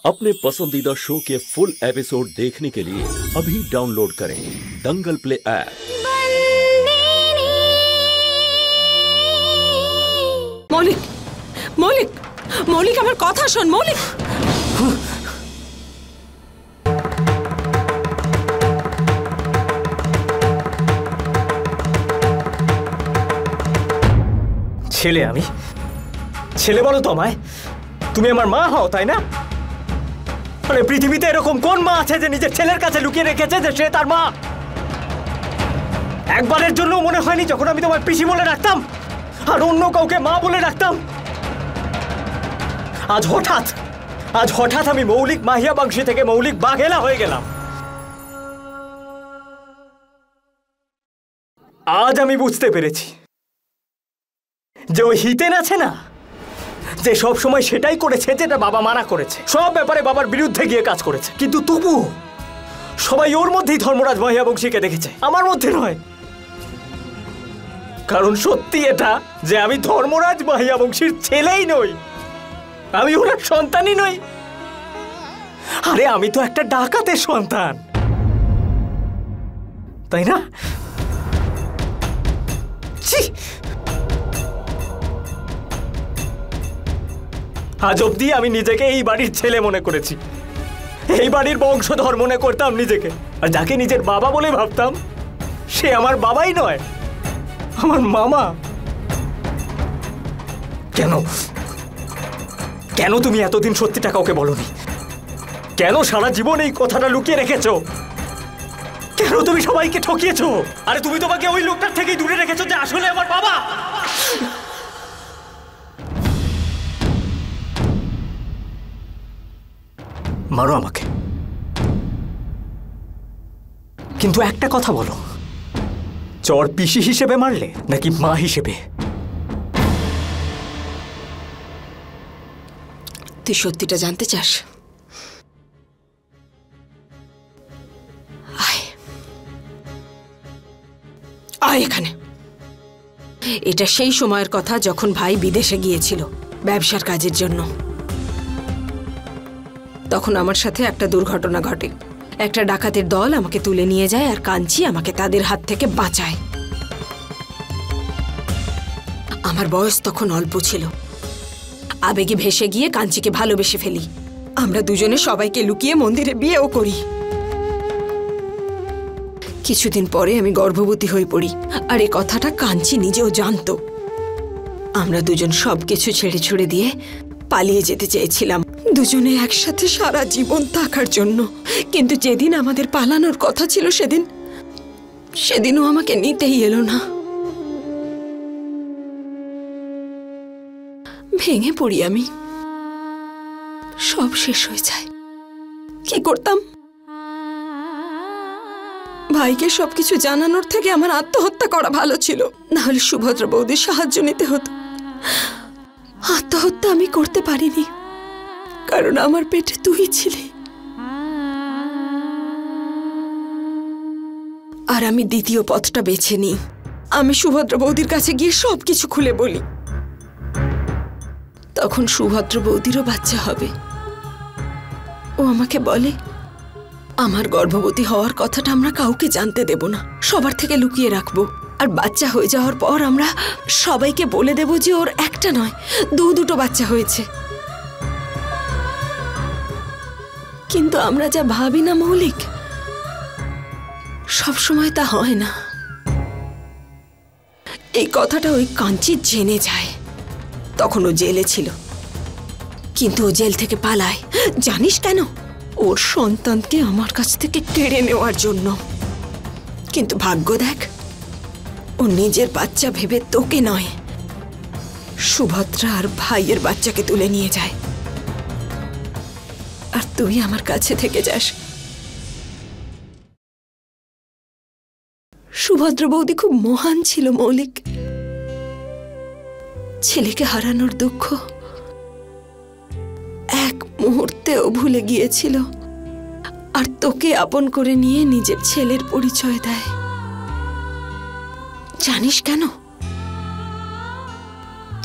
अपने पसंदीदा शो के फुल एपिसोड देखने के लिए अभी डाउनलोड करें दंगल प्ले ऐप। मौलिक, मौलिक, मौलिक আমার কথা শোন মৌলিক। ছেলে আমি ছেলে বলো তো আমায়, তুমি আমার মা হও তাই না? মানে পৃথিবীতে এরকম কোন মা আছে যে নিজের ছেলের কাছে লুকিয়ে রেখেছে যে সে তার মা? একবারের জন্য মনে হয়নি যখন আমি তোমার পিসি বলে ডাকতাম আর অন্য কাউকে মা বলে ডাকতাম? আজ হঠাৎ আমি মৌলিক মাহিয়া বংশী থেকে মৌলিক বাঘেলা হয়ে গেলাম। আজ আমি বুঝতে পেরেছি যে ওই হিতেন আছে না, যে সব সময় সেটাই করেছে যেটা বাবা মানা করেছে, সব ব্যাপারে বাবার বিরুদ্ধে গিয়ে কাজ করেছে, কিন্তু তবুও সবাই ওর মধ্যেই ধর্মরাজ মাহিয়া বংশীকে দেখেছে, আমার মধ্যে নয়। কারণ সত্যি এটা যে আমি ধর্মরাজ মাহিয়া বংশীর ছেলেই নই, আমি ওনার সন্তানই নই। আরে আমি তো একটা ডাকাতের সন্তান, তাই না? আজ অব্দি আমি নিজেকে এই বাড়ির ছেলে মনে করেছি, এই বাড়ির বংশধর মনে করতাম নিজেকে, আর যাকে নিজের বাবা বলে ভাবতাম সে আমার বাবাই নয়, আমার মামা। কেন কেন তুমি এতদিন সত্যিটা কাউকে বলনি? কেন সারা জীবন এই কথাটা লুকিয়ে রেখেছো? কেন তুমি সবাইকে ঠকিয়েছো? আরে তুমি তোমাকে ওই লোকটার থেকেই দূরে রেখেছো যে আসলে আমার বাবা। মারো আমাকে, কিন্তু একটা কথা বলো, চর পিসি হিসেবে মারলে নাকি মা হিসেবে? তুই সত্যিটা জানতে চাস? আয় এখানে। এটা সেই সময়ের কথা যখন ভাই বিদেশে গিয়েছিল ব্যবসার কাজের জন্য। তখন আমার সাথে একটা দুর্ঘটনা ঘটে। একটা ডাকাতের দল আমাকে তুলে নিয়ে যায় আর কাঞ্চি আমাকে তাদের হাত থেকে বাঁচায়। আমার বয়স তখন অল্প ছিল। আবেগে ভেসে গিয়ে কাঞ্চিকে ভালোবেসে ফেলি। আমরা দুজনে সবাইকে লুকিয়ে মন্দিরে বিয়েও করি। কিছুদিন পরে আমি গর্ভবতী হয়ে পড়ি, আর এই কথাটা কাঞ্চি নিজেও জানতো। আমরা দুজন সবকিছু ছেড়ে ছুড়ে দিয়ে পালিয়ে যেতে চেয়েছিলাম, দুজনে একসাথে সারা জীবন থাকার জন্য। কিন্তু যেদিন আমাদের পালানোর কথা ছিল সেদিনও আমাকে নিতেই এলো না। ভেঙে পড়ি আমি, সব শেষ হয়ে যায়। কি করতাম? ভাইকে সবকিছু জানানোর থেকে আমার আত্মহত্যা করা ভালো ছিল, না হলে সুভদ্রা বৌদির সাহায্য নিতে হতো। আত্মহত্যা আমি করতে পারিনি, কারণ আমার পেটে তুই ছিলি। আর আমি দ্বিতীয় পথটা বেছে নিই। আমি সুভদ্রা বৌদির কাছে গিয়ে সবকিছু খুলে বলি। তখন সুভদ্রা বৌদিরও বাচ্চা হবে। ও আমাকে বলে, আমার গর্ভবতী হওয়ার কথাটা আমরা কাউকে জানতে দেব না, সবার থেকে লুকিয়ে রাখবো। আর বাচ্চা হয়ে যাওয়ার পর আমরা সবাইকে বলে দেব যে ওর একটা নয় দুটো বাচ্চা হয়েছে। কিন্তু আমরা যা ভাবি না মৌলিক, সবসময় তা হয় না। এই কথাটা ওই কাঞ্চি জেনে যায়। তখন ও জেলে ছিল, কিন্তু ও জেল থেকে পালায়। জানিস কেন? ওর সন্তানকে আমার কাছ থেকে কেড়ে নেওয়ার জন্য। কিন্তু ভাগ্য দেখ, ও নিজের বাচ্চা ভেবে তোকে নয়, সুভদ্রা আর ভাইয়ের বাচ্চাকে তুলে নিয়ে যায়। আর তুই আমার কাছে থেকে যাস। সুভদ্রা বৌদি খুব মহান ছিল মৌলিক। ছেলেকে হারানোর দুঃখ এক মুহূর্তেও ভুলে গিয়েছিল, আর তোকে আপন করে নিয়ে নিজের ছেলের পরিচয় দেয়। জানিস কেন?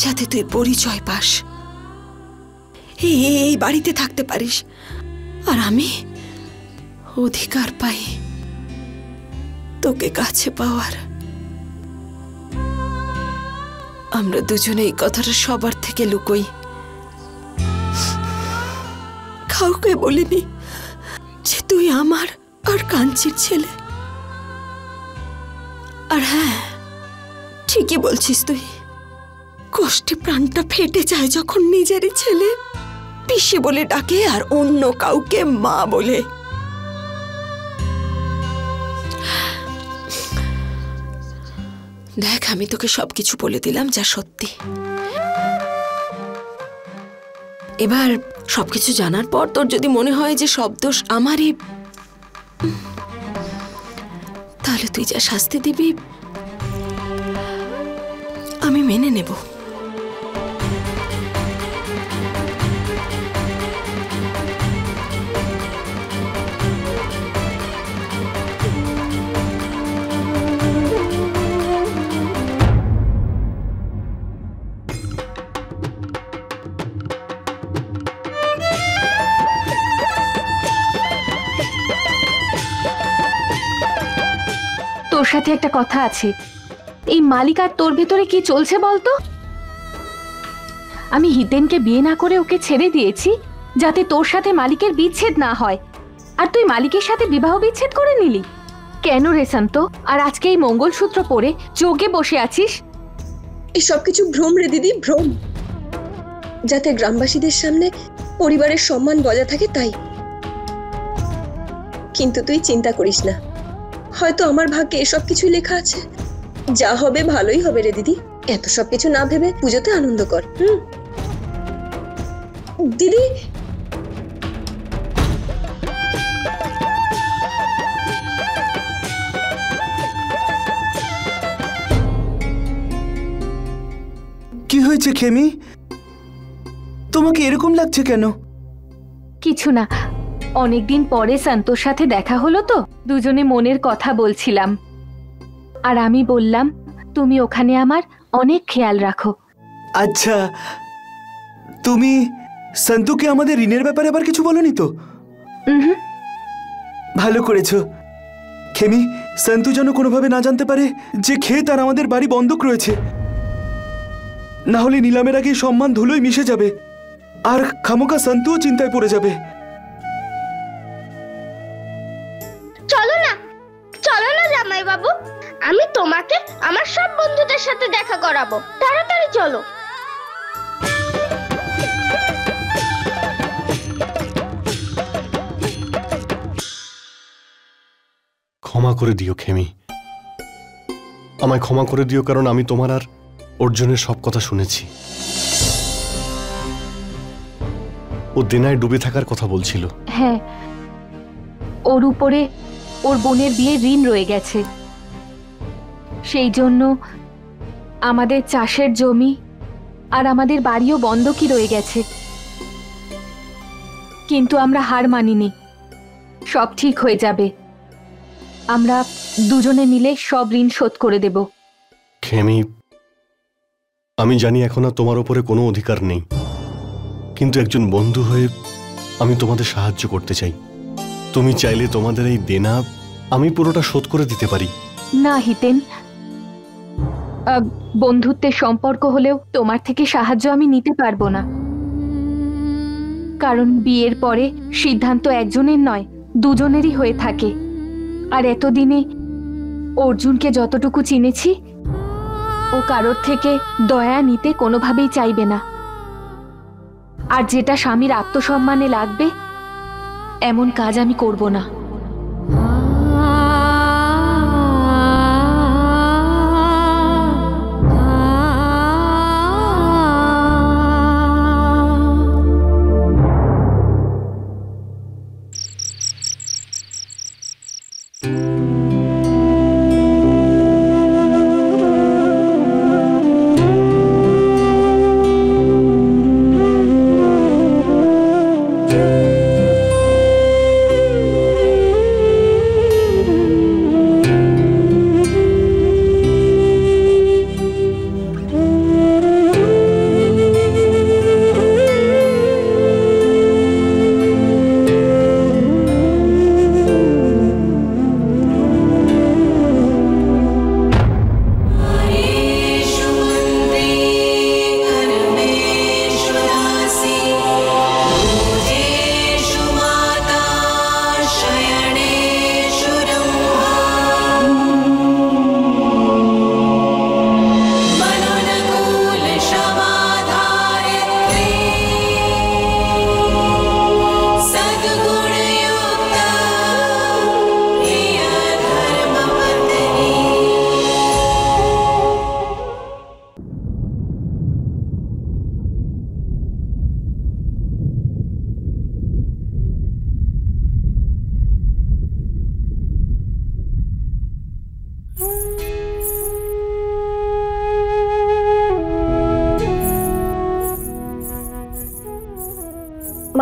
যাতে তুই পরিচয় পাস। এই বাড়িতে থাকতে পারিস, আর আমি অধিকার পাই তোকে কাছে পাওয়ার। আমরা দুজনে এই কথাটা সবার থেকে লুকোই, কাউকে বলিনি যে তুই আমার আর কাঞ্চির ছেলে। আর হ্যাঁ, ঠিকই বলছিস তুই, কষ্টে প্রাণটা ফেটে যায় যখন নিজেরই ছেলে পিসি বলে ডাকে আর অন্য কাউকে মা বলে। দেখ, আমি তোকে সবকিছু বলে দিলাম যা সত্যি। এবার সবকিছু জানার পর তোর যদি মনে হয় যে সব দোষ আমারই, তাহলে তুই যা শাস্তি দিবি আমি মেনে নেব। তোর সাথে একটা কথা আছে। এই মালিক আর তোর ভেতরে কি চলছে বলতো? আমি হিতেনকে বিয়ে না করে ওকে ছেড়ে দিয়েছি যাতে তোর সাথে মালিকের বিচ্ছেদ না হয়, আর তুই মালিকের সাথে বিবাহ বিচ্ছেদ করে নিলি কেন রে শান্ত? আর আজকে এই মঙ্গলসূত্র পরে চোখে বসে আছিস। এই সব কিছু ভ্রম রে দিদি, ভ্রম, যাতে গ্রামবাসীদের সামনে পরিবারের সম্মান বজায় থাকে তাই। কিন্তু তুই চিন্তা করিস না, হয়তো আমার ভাগ্যে এসব কিছু লেখা আছে। যা হবে ভালোই হবে রে দিদি, এত সব কিছু না ভেবে পুজোতে আনন্দ কর। দিদি, কি হয়েছে খেমি? তোমাকে এরকম লাগছে কেন? কিছু না, অনেকদিন পরে শান্তর সাথে দেখা হলো তো দুজনে মনের কথা বলছিলাম, আর আমি বললাম তুমি ওখানে আমার অনেক খেয়াল রাখো। আচ্ছা, তুমি সন্তুকে আমাদের ঋণের ব্যাপারে আবার কিছু বলনি তো? ভালো করেছো। খেমি, সন্তু যেন কোনোভাবে না জানতে পারে যে ক্ষেত আর আমাদের বাড়ি বন্ধক রয়েছে, না হলে নিলামের আগে সম্মান ধুলোয় মিশে যাবে আর খামোকা সন্তুও চিন্তায় পড়ে যাবে। চলো না, চলো না জামাই বাবু, আমি তোমাকে আমার সব বন্ধুদের সাথে দেখা করাবো। তাড়াতাড়ি চলো। ক্ষমা করে দিও খেমি, আমায় ক্ষমা করে দিও, কারণ আমি তোমার আর অর্জুনের সব কথা শুনেছি। ও দেনায় ডুবে থাকার কথা বলছিল। হ্যাঁ, ওর উপরে ওর বোনের বিয়ে ঋণ রয়ে গেছে, সেই জন্য আমাদের চাষের জমি আর আমাদের বাড়িও বন্ধকই রয়ে গেছে। কিন্তু আমরা হার মানিনি, সব ঠিক হয়ে যাবে। আমরা দুজনে মিলে সব ঋণ শোধ করে দেব। খেমি, আমি জানি এখন আর তোমার উপরে কোনো অধিকার নেই, কিন্তু একজন বন্ধু হয়ে আমি তোমাদের সাহায্য করতে চাই। তুমি চাইলে তোমাদের এই দেনা আমি পুরোটা শোধ করে দিতে পারি। না হিতেন, বন্ধুত্বের সম্পর্ক হলেও তোমার থেকে সাহায্য আমি নিতে পারবো না, কারণ বিয়ের পরে সিদ্ধান্ত একজনের নয়, দুজনেরই হয়ে থাকে। আর এতদিনে অর্জুনকে যতটুকু চিনেছি, ও কারোর থেকে দয়া নিতে কোনোভাবেই চাইবে না। আর যেটা স্বামীর আত্মসম্মানে লাগবে এমন কাজ আমি করব না।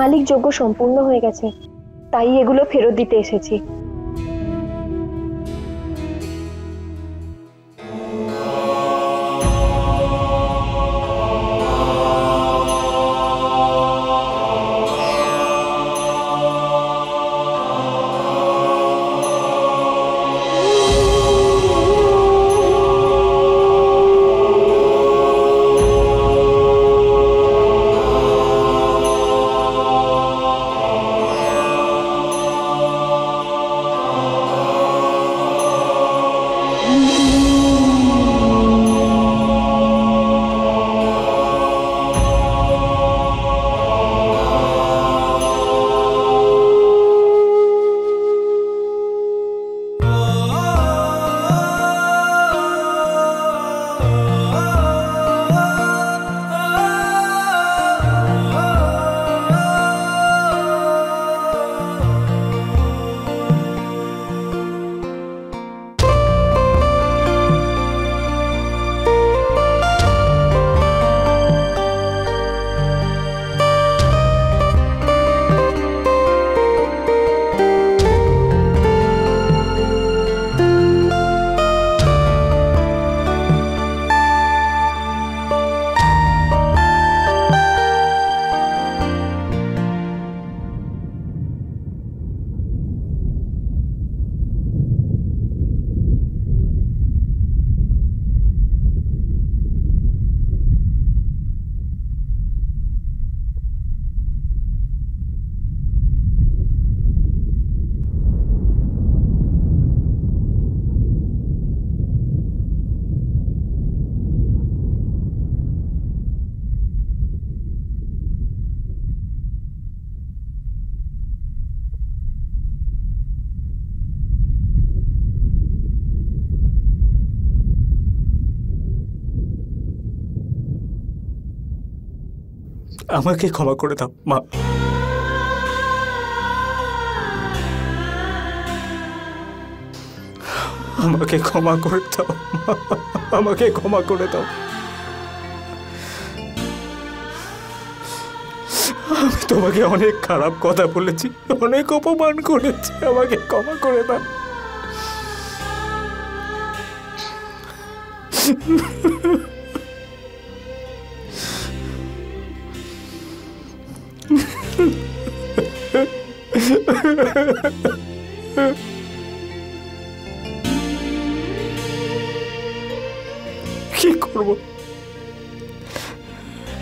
মালিক যজ্ঞ সম্পূর্ণ হয়ে গেছে, তাই এগুলো ফেরত দিতে এসেছি। আমাকে ক্ষমা করে দাও মা, আমাকে ক্ষমা করে দাও, আমাকে ক্ষমা করে দাও। আমি তোমাকে অনেক খারাপ কথা বলেছি, অনেক অপমান করেছি, আমাকে ক্ষমা করে দাও। কি করব,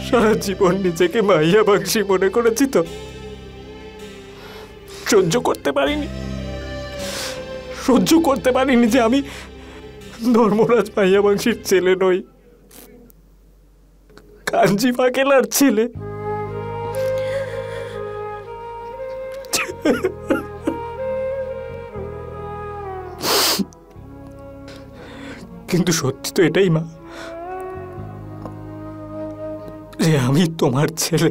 সারা জীবন নিজেকে মাইয়া বাংশী মনে করেছি, তো সহ্য করতে পারিনি যে আমি ধর্মরাজ মাইয়া বাংশীর ছেলে নই, কাঞ্জি পাকেলার ছেলে। কিন্তু সত্যি তো এটাই মা, যে আমি তোমার ছেলে,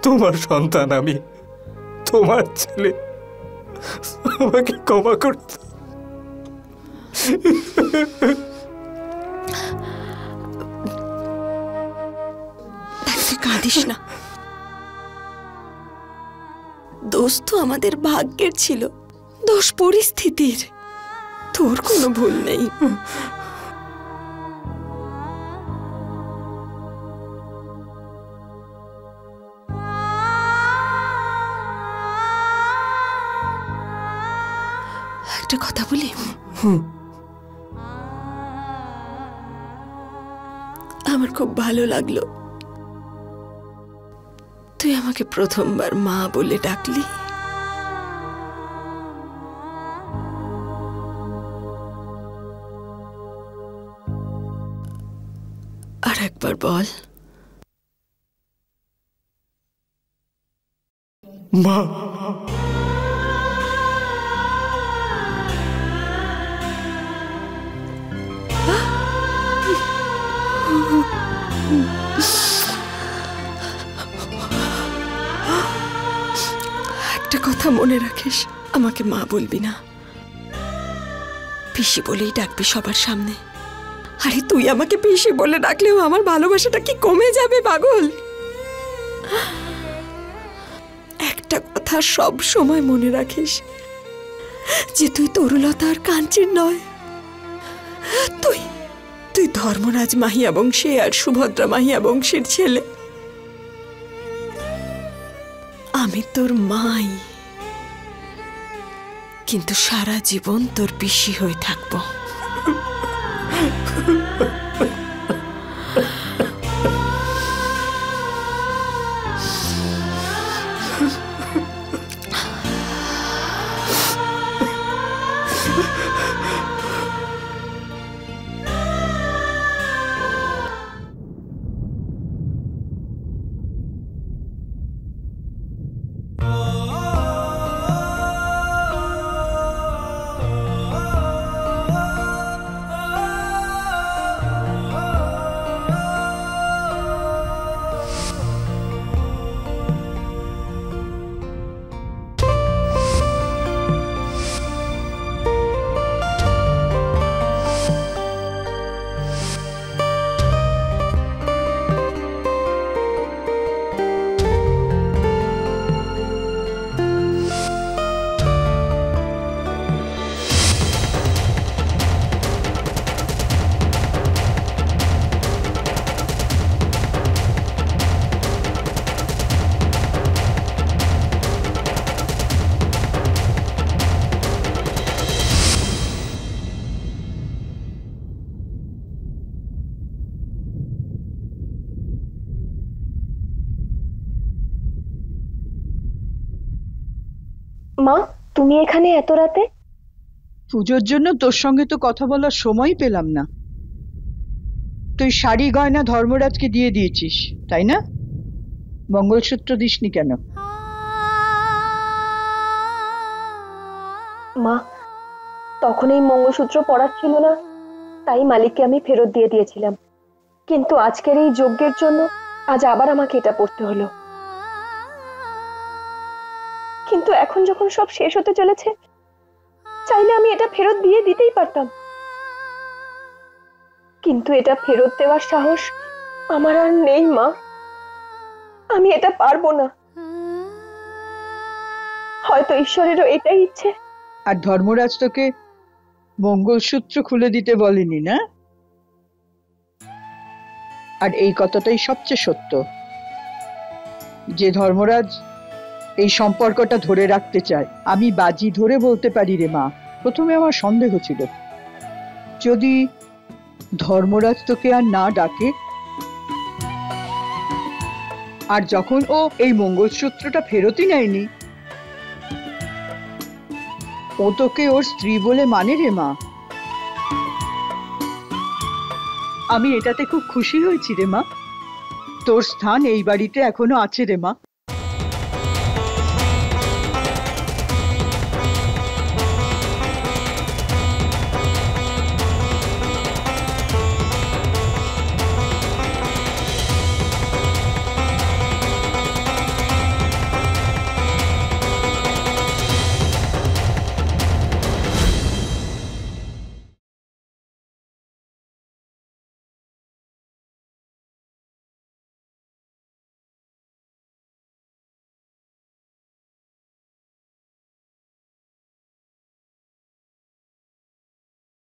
তোমার সন্তান, আমি তোমার ছেলে। আমাকে ক্ষমা করে দাও। তুই কাঁদিস না, দোষ তো আমাদের ভাগ্যের ছিল, দোষ পরিস্থিতির, তোর কোনো ভুল নেই। একটা কথা বলি, আমার খুব ভালো লাগলো তুই আমাকে প্রথমবার মা বলে ডাকলি। আর একবার বল মা। একটা কথা মনে রাখিস, আমাকে মা বলবি না, পিসি বলেই ডাকবি সবার সামনে। আরে তুই আমাকে পিসি বলে ডাকলেও আমার ভালোবাসাটা কি কমে যাবে পাগল? একটা কথা সব সময় মনে রাখিস, যে তুই তরুলতা আর কাঞ্চির নয়, তুই তুই ধর্মরাজ মাহিয়া বংশী আর সুভদ্রা মাহিয়া বংশীর ছেলে। আমি তোর মাই, কিন্তু সারা জীবন তোর পিসি হয়ে থাকবো। মা, তুমি এখানে এত রাতে? পুজোর জন্য তোর সঙ্গে তো কথা বলার সময় পেলাম না। তুই শাড়ি গয়না ধর্মরাজকে দিয়ে দিয়েছিস, তাই না? মঙ্গলসূত্র দিসনি কেন? মা, তখন এই মঙ্গলসূত্র পরার ছিল না, তাই মালিককে আমি ফেরত দিয়ে দিয়েছিলাম। কিন্তু আজকের এই যজ্ঞের জন্য আজ আবার আমাকে এটা পরতে হলো। কিন্তু এখন যখন সব শেষ হতে চলেছে, চাইলে আমি এটা ফেরত দিয়ে দিতেই পারতাম, কিন্তু এটা ফেরত দেওয়ার সাহস আমার আর নেই মা। আমি এটা পারবো না। হয়তো ঈশ্বরেরও এটাই ইচ্ছে। আর ধর্মরাজ তোকে মঙ্গলসূত্র খুলে দিতে বলেনি না? আর এই কথাটাই সবচেয়ে সত্য, যে ধর্মরাজ এই সম্পর্কটা ধরে রাখতে চায়। আমি বাজি ধরে বলতে পারি রে মা, প্রথমে আমার সন্দেহ ছিল, যদি ধর্মরাজ তোকে আর না ডাকে, আর যখন ও এই মঙ্গলসূত্রটা ফেরতই নেয়নি, ও তোকে ওর স্ত্রী বলে মানে রে মা। আমি এটাতে খুব খুশি হয়েছি রে মা। তোর স্থান এই বাড়িতে এখনো আছে রে মা।